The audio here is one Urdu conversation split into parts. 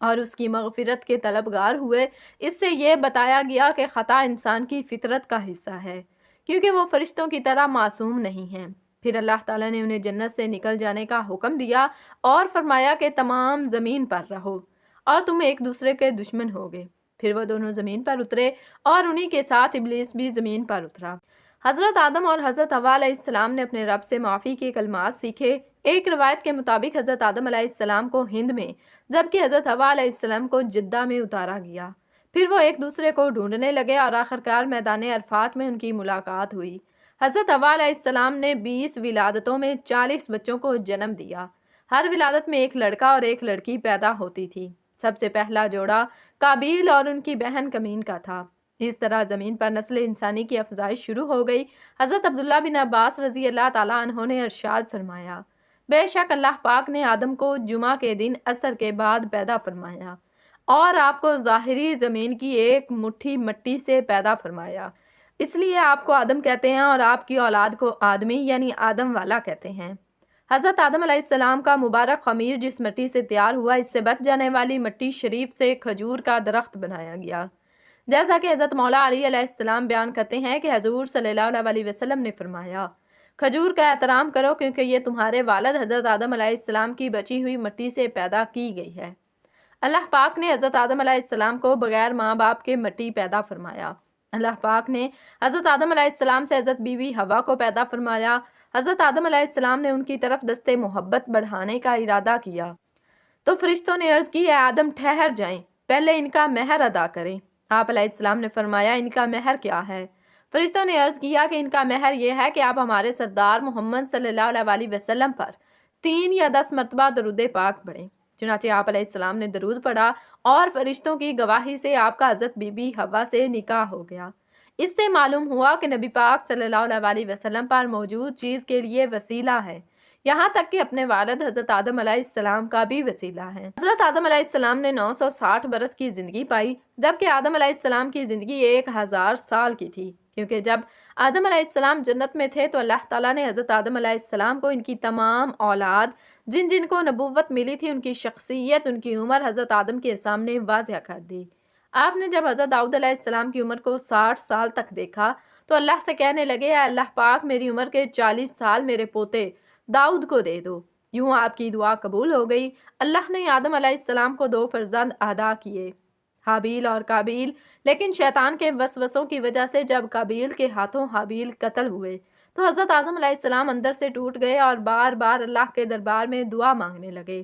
اور اس کی مغفرت کے طلبگار ہوئے۔ اس سے یہ بتایا گیا کہ خطا انسان کی فطرت کا حصہ ہے، کیونکہ وہ فرشتوں کی طرح معصوم نہیں ہیں۔ پھر اللہ تعالیٰ نے انہیں جنت سے نکل جانے کا حکم دیا اور فرمایا کہ تمام زمین پر رہو اور تم ایک دوسرے کے دشمن ہوگے۔ پھر وہ دونوں زمین پر اترے اور انہی کے ساتھ ابلیس بھی زمین پر اترا۔ حضرت آدم اور حضرت حوا علیہ السلام نے اپنے رب سے معافی کے کلمات سیکھے۔ ایک روایت کے مطابق حضرت آدم علیہ السلام کو ہند میں جبکہ حضرت حوا علیہ السلام کو جدہ میں اتارا گیا۔ پھر وہ ایک دوسرے کو ڈھونڈنے لگے اور آخرکار میدان عرفات میں ان کی ملاقات ہوئی۔ حضرت حوا علیہ السلام نے 20 ولادتوں میں 40 بچوں کو جنم دیا۔ ہر ولادت میں ایک لڑکا اور ایک لڑکی پیدا ہوتی تھی۔ سب سے پہلا جوڑا قابیل اور ان کی بہن کمین کا تھا۔ اس طرح زمین پر نسل انسانی کی افزائش شروع ہو گئی۔ حضرت عبداللہ بن عباس رضی اللہ تعالیٰ عنہ نے ارشاد فرمایا، بے شک اللہ پاک نے آدم کو جمعہ کے دن عصر کے بعد پیدا فرمایا اور آپ کو ظاہری زمین کی ایک مٹھی مٹی سے پیدا فرمایا، اس لیے آپ کو آدم کہتے ہیں اور آپ کی اولاد کو آدمی یعنی آدم والا کہتے ہیں۔ حضرت آدم علیہ السلام کا مبارک خمیر جس مٹی سے تیار ہوا، اس سے بچ جانے والی مٹی شریف سے کھجور کا درخت بنایا گیا۔ جیسا کہ حضرت مولا علی علیہ السلام بیان کرتے ہیں کہ حضور صلی اللہ علیہ وسلم نے فرمایا، کھجور کا احترام کرو کیونکہ یہ تمہارے والد حضرت آدم علیہ السلام کی بچی ہوئی مٹی سے پیدا کی گئی ہے۔ اللہ پاک نے حضرت آدم علیہ السلام کو بغیر ماں باپ کے مٹی پیدا فرمایا۔ اللہ پاک نے حضرت آدم علیہ السلام سے حضرت بی بی حوا کو پیدا فرمایا۔ حضرت آدم علیہ السلام نے ان کی طرف دست محبت بڑھانے کا ارادہ کیا تو فرشتوں نے عرض کی، اے آدم ٹھہر جائیں، پہلے ان کا مہر ادا کریں۔ آپ علیہ السلام نے فرمایا، ان کا مہر کیا ہے؟ فرشتوں نے عرض کیا کہ ان کا مہر یہ ہے کہ آپ ہمارے سردار محمد صلی اللہ علیہ وسلم پر 3 یا 10 مرتبہ درود پاک پڑھیں۔ چنانچہ آپ علیہ السلام نے درود پڑھا اور فرشتوں کی گواہی سے آپ کا حضرت بی بی حوا سے نکاح ہو گیا۔ اس سے معلوم ہوا کہ نبی پاک صلی اللہ علیہ وسلم پر موجود چیز کے لیے وسیلہ ہے، یہاں تک کہ اپنے والد حضرت آدم علیہ السلام کا بھی وسیلہ ہے۔ حضرت آدم علیہ السلام نے 960 برس کی زندگی پائی، جبکہ آدم علیہ السلام کی زندگی 1000 سال کی تھی، کیونکہ جب آدم علیہ السلام جنت میں تھے تو اللہ تعالیٰ نے حضرت آدم علیہ السلام کو ان کی تمام اولاد جن جن کو نبوت ملی تھی، ان کی شخصیت، ان کی عمر حضرت آدم کے سامنے واضح کر دی۔ آپ نے جب حضرت داؤد علیہ السلام کی عمر کو 60 سال تک دیکھا تو اللہ سے کہنے لگے، اے اللہ پاک میری عمر کے 40 سال میرے پوتے داؤد کو دے دو۔ یوں آپ کی دعا قبول ہو گئی۔ اللہ نے آدم علیہ السلام کو 2 فرزند عطا کیے، حابیل اور قابیل، لیکن شیطان کے وسوسوں کی وجہ سے جب قابیل کے ہاتھوں حابیل قتل ہوئے تو حضرت آدم علیہ السلام اندر سے ٹوٹ گئے اور بار بار اللہ کے دربار میں دعا مانگنے لگے۔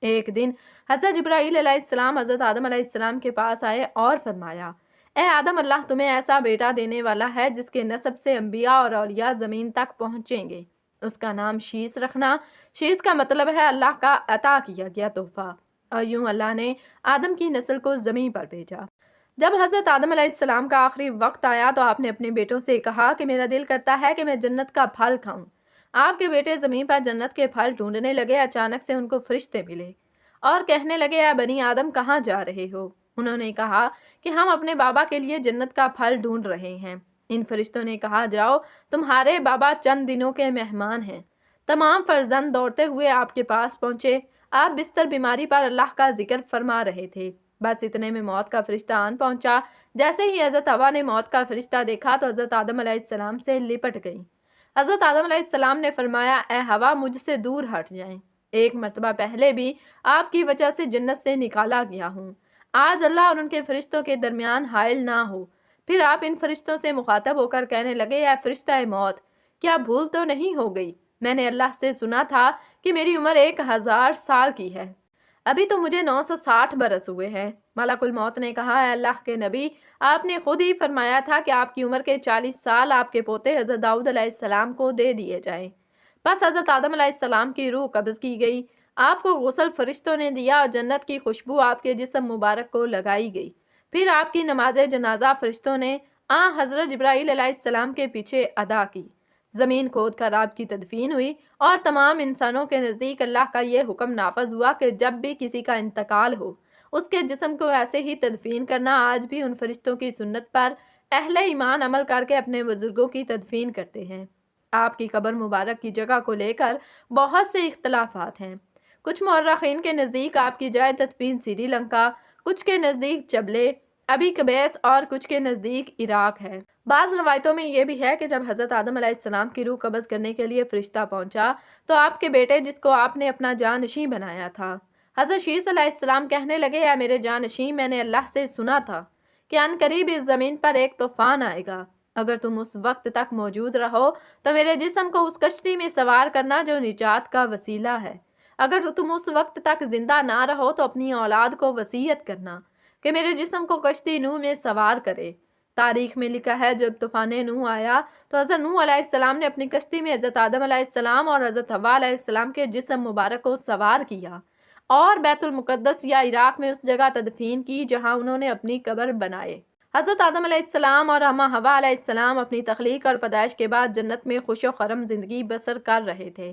ایک دن حضرت جبرائیل علیہ السلام حضرت آدم علیہ السلام کے پاس آئے اور فرمایا، اے آدم، اللہ تمہیں ایسا بیٹا دینے والا ہے جس کے نسب سے انبیاء اور اولیاء زمین تک پہنچیں گے۔ اس کا نام شیس رکھنا۔ شیس کا مطلب ہے اللہ کا عطا کیا گیا تحفہ۔ اور یوں اللہ نے آدم کی نسل کو زمین پر بھیجا۔ جب حضرت آدم علیہ السلام کا آخری وقت آیا تو آپ نے اپنے بیٹوں سے کہا کہ میرا دل کرتا ہے کہ میں جنت کا پھل کھاؤں۔ آپ کے بیٹے زمین پر جنت کے پھل ڈھونڈنے لگے۔ اچانک سے ان کو فرشتے ملے اور کہنے لگے، اے بنی آدم کہاں جا رہے ہو؟ انہوں نے کہا کہ ہم اپنے بابا کے لیے جنت کا پھل ڈھونڈ رہے ہیں۔ ان فرشتوں نے کہا، جاؤ، تمہارے بابا چند دنوں کے مہمان ہیں۔ تمام فرزند دوڑتے ہوئے آپ کے پاس پہنچے۔ آپ بستر بیماری پر اللہ کا ذکر فرما رہے تھے۔ بس اتنے میں موت کا فرشتہ آن پہنچا۔ جیسے ہی حضرت حوا نے موت کا فرشتہ دیکھا تو حضرت آدم علیہ السلام سے لپٹ گئی۔ حضرت آدم علیہ السلام نے فرمایا، اے حوا مجھ سے دور ہٹ جائیں، ایک مرتبہ پہلے بھی آپ کی وجہ سے جنت سے نکالا گیا ہوں، آج اللہ اور ان کے فرشتوں کے درمیان حائل نہ ہو۔ پھر آپ ان فرشتوں سے مخاطب ہو کر کہنے لگے، اے فرشتہ موت، کیا بھول تو نہیں ہو گئی؟ میں نے اللہ سے سنا تھا کہ میری عمر 1000 سال کی ہے، ابھی تو مجھے 960 برس ہوئے ہیں۔ ملک الموت نے کہا، اے اللہ کے نبی، آپ نے خود ہی فرمایا تھا کہ آپ کی عمر کے 40 سال آپ کے پوتے حضرت داؤد علیہ السلام کو دے دیے جائیں۔ بس حضرت آدم علیہ السلام کی روح قبض کی گئی۔ آپ کو غسل فرشتوں نے دیا اور جنت کی خوشبو آپ کے جسم مبارک کو لگائی گئی۔ پھر آپ کی نماز جنازہ فرشتوں نے حضرت جبرائیل علیہ السلام کے پیچھے ادا کی۔ زمین کھود کر آپ کی تدفین ہوئی اور تمام انسانوں کے نزدیک اللہ کا یہ حکم نافذ ہوا کہ جب بھی کسی کا انتقال ہو اس کے جسم کو ایسے ہی تدفین کرنا۔ آج بھی ان فرشتوں کی سنت پر اہل ایمان عمل کر کے اپنے بزرگوں کی تدفین کرتے ہیں۔ آپ کی قبر مبارک کی جگہ کو لے کر بہت سے اختلافات ہیں۔ کچھ مورخین کے نزدیک آپ کی جائے تدفین سری لنکا، کچھ کے نزدیک چبلے، ابھی کبیس اور کچھ کے نزدیک عراق ہے۔ بعض روایتوں میں یہ بھی ہے کہ جب حضرت آدم علیہ السلام کی روح قبض کرنے کے لیے فرشتہ پہنچا تو آپ کے بیٹے جس کو آپ نے اپنا جانشین بنایا تھا، حضرت شیس علیہ السلام کہنے لگے، اے میرے جانشین، میں نے اللہ سے سنا تھا کہ ان قریب اس زمین پر ایک طوفان آئے گا۔ اگر تم اس وقت تک موجود رہو تو میرے جسم کو اس کشتی میں سوار کرنا جو نجات کا وسیلہ ہے۔ اگر تم اس وقت تک زندہ نہ رہو تو اپنی اولاد کو وصیت کرنا کہ میرے جسم کو کشتی نوح میں سوار کرے۔ تاریخ میں لکھا ہے جب طوفان نوح آیا تو حضرت نوح علیہ السلام نے اپنی کشتی میں حضرت آدم علیہ السلام اور حضرت حوا علیہ السلام کے جسم مبارک کو سوار کیا اور بیت المقدس یا عراق میں اس جگہ تدفین کی جہاں انہوں نے اپنی قبر بنائے۔ حضرت آدم علیہ السلام اور اماں حوا علیہ السلام اپنی تخلیق اور پیدائش کے بعد جنت میں خوش و خرم زندگی بسر کر رہے تھے۔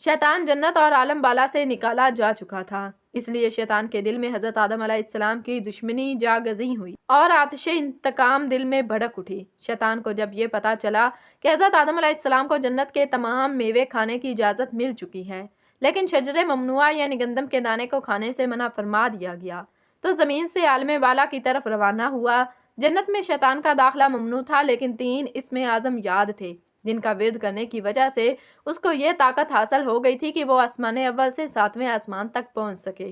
شیطان جنت اور عالم بالا سے نکالا جا چکا تھا، اس لیے شیطان کے دل میں حضرت آدم علیہ السلام کی دشمنی جاگزیں ہوئی اور آتش انتقام دل میں بھڑک اٹھی۔ شیطان کو جب یہ پتا چلا کہ حضرت آدم علیہ السلام کو جنت کے تمام میوے کھانے کی اجازت مل چکی ہے لیکن شجر ممنوعہ یعنی گندم کے دانے کو کھانے سے منع فرما دیا گیا، تو زمین سے عالم بالا کی طرف روانہ ہوا۔ جنت میں شیطان کا داخلہ ممنوع تھا لیکن 3 اسم اعظم یاد تھے جن کا ورد کرنے کی وجہ سے اس کو یہ طاقت حاصل ہو گئی تھی کہ وہ آسمان اول سے 7ویں آسمان تک پہنچ سکے۔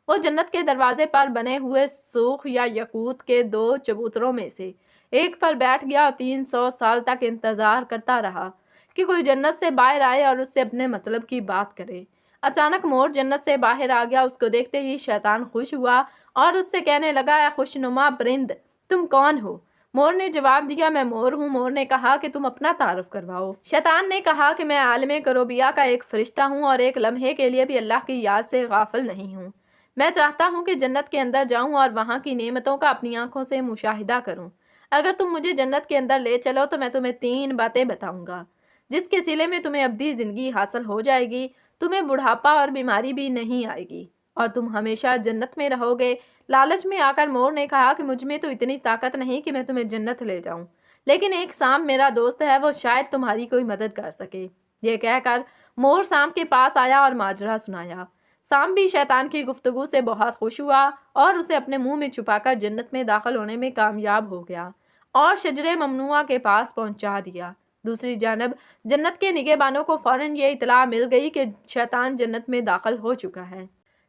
وہ جنت کے دروازے پر بنے ہوئے سوخ یا یاقوت کے 2 چبوتروں میں سے ایک پر بیٹھ گیا اور 300 سال تک انتظار کرتا رہا کہ کوئی جنت سے باہر آئے اور اس سے اپنے مطلب کی بات کرے۔ اچانک مور جنت سے باہر آ گیا، اس کو دیکھتے ہی شیطان خوش ہوا اور اس سے کہنے لگا، اے خوشنما پرند، تم کون ہو؟ مور نے جواب دیا، میں مور ہوں۔ مور نے کہا کہ تم اپنا تعارف کرواؤ۔ شیطان نے کہا کہ میں عالم کروبیہ کا ایک فرشتہ ہوں اور ایک لمحے کے لیے بھی اللہ کی یاد سے غافل نہیں ہوں۔ میں چاہتا ہوں کہ جنت کے اندر جاؤں اور وہاں کی نعمتوں کا اپنی آنکھوں سے مشاہدہ کروں۔ اگر تم مجھے جنت کے اندر لے چلو تو میں تمہیں 3 باتیں بتاؤں گا جس کے صلے میں تمہیں ابدی زندگی حاصل ہو جائے گی، تمہیں بڑھاپا اور بیماری بھی نہیں آئے گی اور تم ہمیشہ جنت میں رہو گے۔ لالچ میں آ کر مور نے کہا کہ مجھ میں تو اتنی طاقت نہیں کہ میں تمہیں جنت لے جاؤں، لیکن ایک سانپ میرا دوست ہے، وہ شاید تمہاری کوئی مدد کر سکے۔ یہ کہہ کر مور سانپ کے پاس آیا اور ماجرا سنایا۔ سانپ بھی شیطان کی گفتگو سے بہت خوش ہوا اور اسے اپنے منہ میں چھپا کر جنت میں داخل ہونے میں کامیاب ہو گیا اور شجرے ممنوعہ کے پاس پہنچا دیا۔ دوسری جانب جنت کے نگہبانوں کو فوراً یہ اطلاع مل گئی کہ شیطان جنت میں داخل ہو چکا ہے۔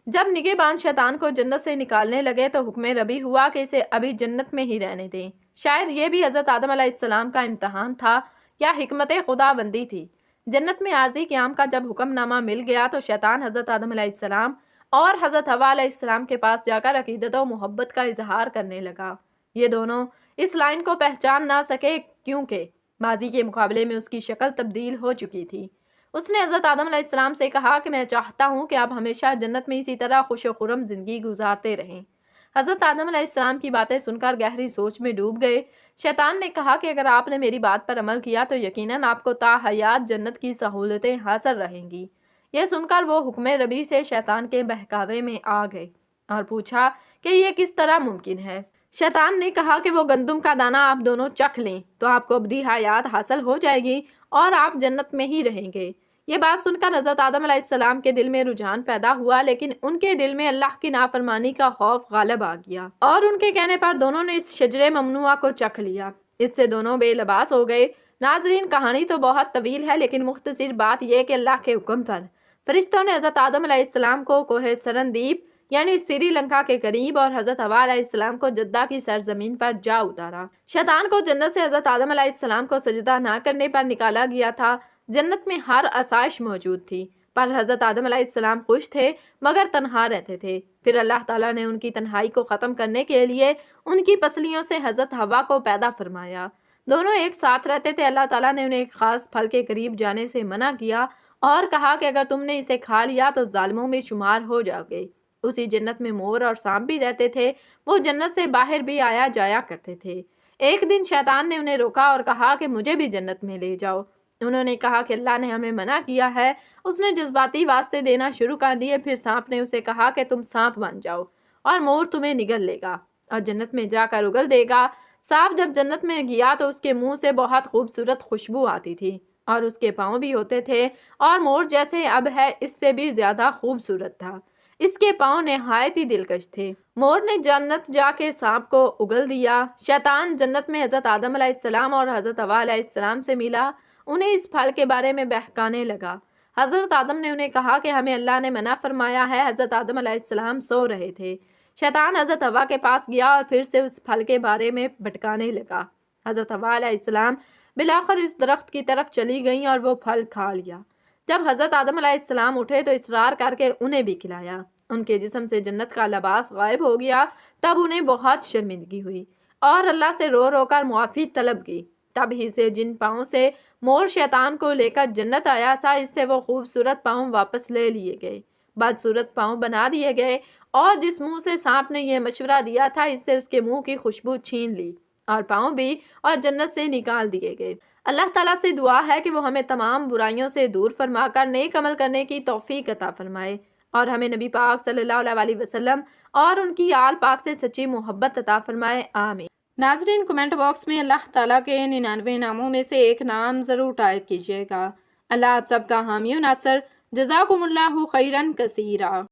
جب نگہبان شیطان کو جنت سے نکالنے لگے تو حکم ربی ہوا کہ اسے ابھی جنت میں ہی رہنے دیں۔ شاید یہ بھی حضرت آدم علیہ السلام کا امتحان تھا یا حکمت خدا بندی تھی۔ جنت میں عارضی قیام کا جب حکم نامہ مل گیا تو شیطان حضرت آدم علیہ السلام اور حضرت حوا علیہ السلام کے پاس جا کر عقیدت و محبت کا اظہار کرنے لگا۔ یہ دونوں اس لائن کو پہچان نہ سکے کیونکہ ماضی کے مقابلے میں اس کی شکل تبدیل ہو چکی تھی۔ اس نے حضرت آدم علیہ السلام سے کہا کہ میں چاہتا ہوں کہ آپ ہمیشہ جنت میں اسی طرح خوش و خرم زندگی گزارتے رہیں۔ حضرت آدم علیہ السلام کی باتیں سن کر گہری سوچ میں ڈوب گئے۔ شیطان نے کہا کہ اگر آپ نے میری بات پر عمل کیا تو یقیناً آپ کو تا حیات جنت کی سہولتیں حاصل رہیں گی۔ یہ سن کر وہ حکم ربی سے شیطان کے بہکاوے میں آ گئے اور پوچھا کہ یہ کس طرح ممکن ہے۔ شیطان نے کہا کہ وہ گندم کا دانہ آپ دونوں چکھ لیں تو آپ کو ابدی حیات حاصل ہو جائے گی اور آپ جنت میں ہی رہیں گے۔ یہ بات سن کر حضرت آدم علیہ السلام کے دل میں رجحان پیدا ہوا لیکن ان کے دل میں اللہ کی نافرمانی کا خوف غالب آ گیا اور ان کے کہنے پر دونوں نے اس شجرے ممنوعہ کو چکھ لیا۔ اس سے دونوں بے لباس ہو گئے۔ ناظرین، کہانی تو بہت طویل ہے لیکن مختصر بات یہ کہ اللہ کے حکم پر فرشتوں نے حضرت آدم علیہ السلام کو کوہ سرندیپ یعنی سری لنکا کے قریب اور حضرت حوا علیہ السلام کو جدہ کی سرزمین پر جا اتارا۔ شیطان کو جنت سے حضرت آدم علیہ السلام کو سجدہ نہ کرنے پر نکالا گیا تھا۔ جنت میں ہر آسائش موجود تھی پر حضرت آدم علیہ السلام خوش تھے مگر تنہا رہتے تھے۔ پھر اللہ تعالیٰ نے ان کی تنہائی کو ختم کرنے کے لیے ان کی پسلیوں سے حضرت حوا کو پیدا فرمایا۔ دونوں ایک ساتھ رہتے تھے۔ اللہ تعالیٰ نے انہیں ایک خاص پھل کے قریب جانے سے منع کیا اور کہا کہ اگر تم نے اسے کھا لیا تو ظالموں میں شمار ہو جاؤ گے۔ اسی جنت میں مور اور سانپ بھی رہتے تھے۔ وہ جنت سے باہر بھی آیا جایا کرتے تھے۔ ایک دن شیطان نے انہیں روکا اور کہا کہ مجھے بھی جنت میں لے جاؤ۔ انہوں نے کہا کہ اللہ نے ہمیں منع کیا ہے۔ اس نے جذباتی واسطے دینا شروع کر دیے۔ پھر سانپ نے اسے کہا کہ تم سانپ بن جاؤ اور مور تمہیں نگل لے گا اور جنت میں جا کر اگل دے گا۔ سانپ جب جنت میں گیا تو اس کے منہ سے بہت خوبصورت خوشبو آتی تھی اور اس کے پاؤں بھی ہوتے تھے اور مور جیسے اب ہے اس سے بھی زیادہ خوبصورت تھا۔ اس کے پاؤں نہایت ہی دلکش تھے۔ مور نے جنت جا کے سانپ کو اگل دیا۔ شیطان جنت میں حضرت آدم علیہ السلام اور حضرت حوا علیہ السلام سے ملا، انہیں اس پھل کے بارے میں بہکانے لگا۔ حضرت آدم نے انہیں کہا کہ ہمیں اللہ نے منع فرمایا ہے۔ حضرت آدم علیہ السلام سو رہے تھے۔ شیطان حضرت حوا کے پاس گیا اور پھر سے اس پھل کے بارے میں بھٹکانے لگا۔ حضرت حوا علیہ السلام بالآخر اس درخت کی طرف چلی گئیں اور وہ پھل کھا لیا۔ جب حضرت آدم علیہ السلام اٹھے تو اصرار کر کے انہیں بھی کھلایا۔ ان کے جسم سے جنت کا لباس غائب ہو گیا۔ تب انہیں بہت شرمندگی ہوئی اور اللہ سے رو رو کر معافی طلب کی۔ تب ہی سے جن پاؤں سے مور شیطان کو لے کر جنت آیا تھا، اس سے وہ خوبصورت پاؤں واپس لے لیے گئے، بدصورت پاؤں بنا دیے گئے، اور جس منہ سے سانپ نے یہ مشورہ دیا تھا، اس سے اس کے منہ کی خوشبو چھین لی اور پاؤں بھی اور جنت سے نکال دیے گئے۔ اللہ تعالیٰ سے دعا ہے کہ وہ ہمیں تمام برائیوں سے دور فرما کر نیک عمل کرنے کی توفیق عطا فرمائے، اور ہمیں نبی پاک صلی اللہ علیہ وسلم اور ان کی آل پاک سے سچی محبت عطا فرمائے، آمین۔ ناظرین، کمنٹ باکس میں اللہ تعالیٰ کے 99 ناموں میں سے ایک نام ضرور ٹائپ کیجیے گا۔ اللہ آپ سب کا حامی و ناصر۔ جزاکم اللہ خیرا کثیرا۔